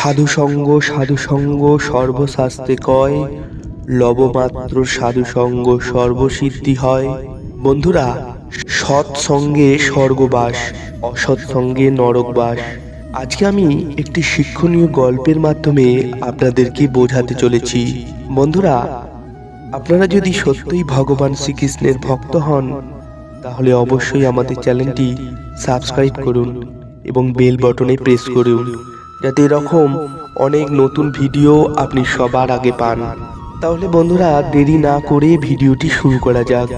সাধুসঙ্গ সর্বশাস্ত্রে কয়, লবমাত্র সাধুসঙ্গ সর্বসিদ্ধি হয়। বন্ধুরা, সৎসঙ্গে স্বর্গবাস, অসৎসঙ্গে নরকবাস। আজকে আমি একটি শিক্ষণীয় গল্পের মাধ্যমে আপনাদেরকে বোঝাতে চলেছি। বন্ধুরা, আপনারা যদি সত্যিই ভগবান শ্রীকৃষ্ণের ভক্ত হন, তাহলে অবশ্যই আমাদের চ্যানেলটি সাবস্ক্রাইব করুন এবং বেল বটনে প্রেস করুন, যাতে এরকম অনেক নতুন ভিডিও আপনি সবার আগে পান। তাহলে বন্ধুরা, দেরি না করে ভিডিওটি শুরু করা যাক।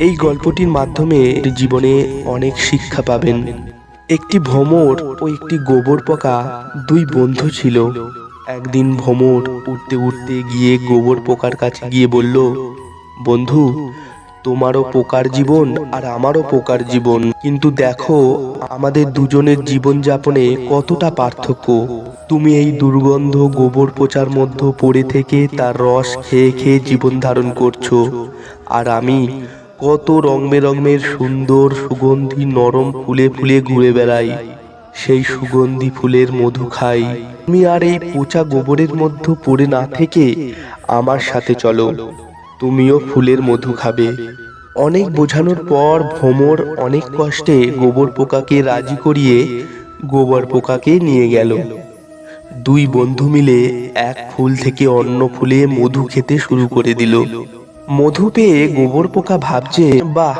এই গল্পটির মাধ্যমে জীবনে অনেক শিক্ষা পাবেন। একটি ভ্রমর ও একটি গোবর পোকা দুই বন্ধু ছিল। একদিন ভ্রমর উঠতে উঠতে গিয়ে গোবর পোকার কাছে গিয়ে বলল, বন্ধু, তোমারও পোকার জীবন আর আমারও পোকার জীবন, কিন্তু দেখো আমাদের দুজনের জীবন যাপনে কতটা পার্থক্য। তুমি এই দুর্গন্ধ গোবর পচার মধ্যে পড়ে থেকে তার রস খেয়ে খেয়ে জীবন ধারণ করছো, আর আমি কত রং বেরঙের সুন্দর সুগন্ধি নরম ফুলে ফুলে ঘুরে বেড়াই, সেই সুগন্ধি ফুলের মধু খাই। তুমি আর এই পচা গোবরের মধ্যে পড়ে না থেকে আমার সাথে চলো, তুমিও ফুলের মধু খাবে। অনেক বোঝানোর পর ভ্রমর অনেক কষ্টে গোবর পোকাকে রাজি করিয়ে গোবর পোকাকে নিয়ে গেল। দুই বন্ধু মিলে এক ফুল থেকে অন্য ফুলে মধু খেতে শুরু করে দিল। মধু পেয়ে গোবর পোকা ভাবছে, বাহ,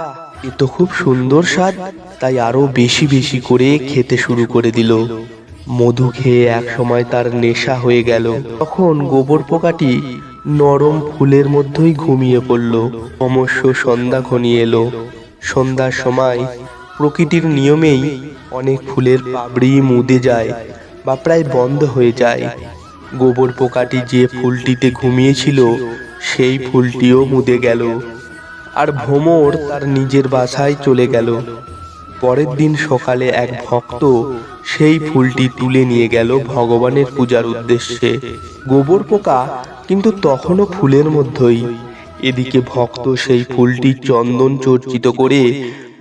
এ তো খুব সুন্দর স্বাদ, তাই আরো বেশি বেশি করে খেতে শুরু করে দিল। মধু খেয়ে এক সময় তার নেশা হয়ে গেল। তখন গোবর পোকাটি নরম ফুলের মধ্যেই ঘুমিয়ে পড়ল। ক্রমশ সন্ধ্যা ঘনিয়ে এলো। সন্ধ্যার সময় প্রকৃতির নিয়মেই অনেক ফুলের পাপড়ি মুদে যায় বা প্রায় বন্ধ হয়ে যায়। গোবর পোকাটি যে ফুলটিতে ঘুমিয়েছিল সেই ফুলটিও মুদে গেল, আর ভ্রমর তার নিজের বাসায় চলে গেল। পরের দিন সকালে এক ভক্ত সেই ফুলটি তুলে নিয়ে গেল ভগবানের পূজার উদ্দেশ্যে। গোবর পোকা কিন্তু তখনও ফুলের মধ্যেই। এদিকে ভক্ত সেই ফুলটি চন্দন চর্চিত করে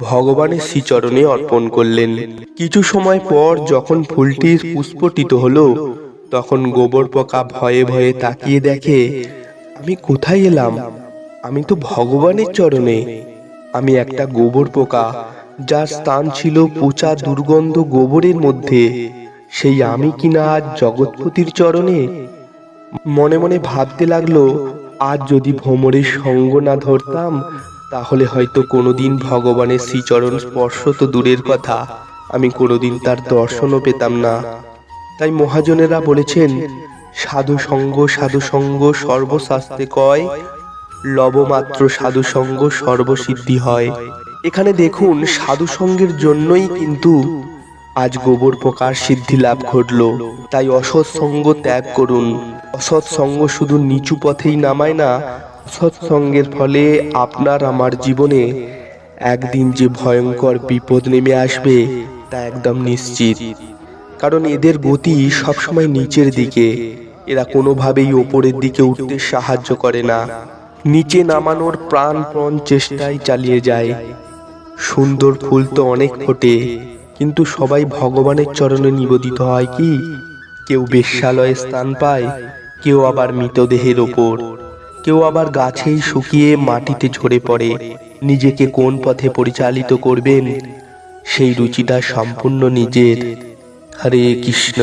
ভগবানের শ্রীচরণে অর্পণ করলেন। কিছু সময় পর যখন ফুলটির পুষ্পটিত হলো, তখন গোবর পোকা ভয়ে ভয়ে তাকিয়ে দেখে, আমি কোথায় এলাম? আমি তো ভগবানের চরণে। আমি একটা গোবর পোকা, যার স্থান ছিল পচা দুর্গন্ধ গোবরের মধ্যে। সেই আমি কিনা আজ জগৎপতির চরণে। মনে মনে ভাবতে লাগলো, আজ যদি ভ্রমরের সঙ্গ না ধরতাম, তাহলে হয়তো কোনোদিন ভগবানের শ্রীচরণ স্পর্শ তো দূরের কথা, আমি কোনোদিন তার দর্শনও পেতাম না। তাই মহাজনেরা বলেছেন, সাধুসঙ্গ সর্বশাস্ত্রে কয়, লবমাত্র সাধুসঙ্গ সর্বসিদ্ধি হয়। এখানে দেখুন, সাধুসঙ্গের জন্যই কিন্তু আজ গোবর পোকার সিদ্ধি লাভ ঘটল। তাই অসৎসঙ্গ ত্যাগ করুন। অসৎসঙ্গ শুধু নিচু পথেই নামায় না, সৎসঙ্গের ফলে আপনার আমার জীবনে একদিন যে ভয়ঙ্কর বিপদ নেমে আসবে তা একদম নিশ্চিত। কারণ এদের গতি সবসময় নিচের দিকে। এরা কোনোভাবেই ওপরের দিকে উঠতে সাহায্য করে না, নিচে নামানোর প্রাণপণ চেষ্টাই চালিয়ে যায়। সুন্দর ফুল তো অনেক ফোটে, কিন্তু সবাই ভগবানের চরণে নিবেদিত হয় কি? কেউ বেশ্যালয়ে স্থান পায়, কেউ আবার মৃতদেহের ওপর, কেউ আবার গাছেই শুকিয়ে মাটিতে ঝরে পড়ে। নিজেকে কোন পথে পরিচালিত করবেন, সেই রুচিটা সম্পূর্ণ নিজের। হরে কৃষ্ণ।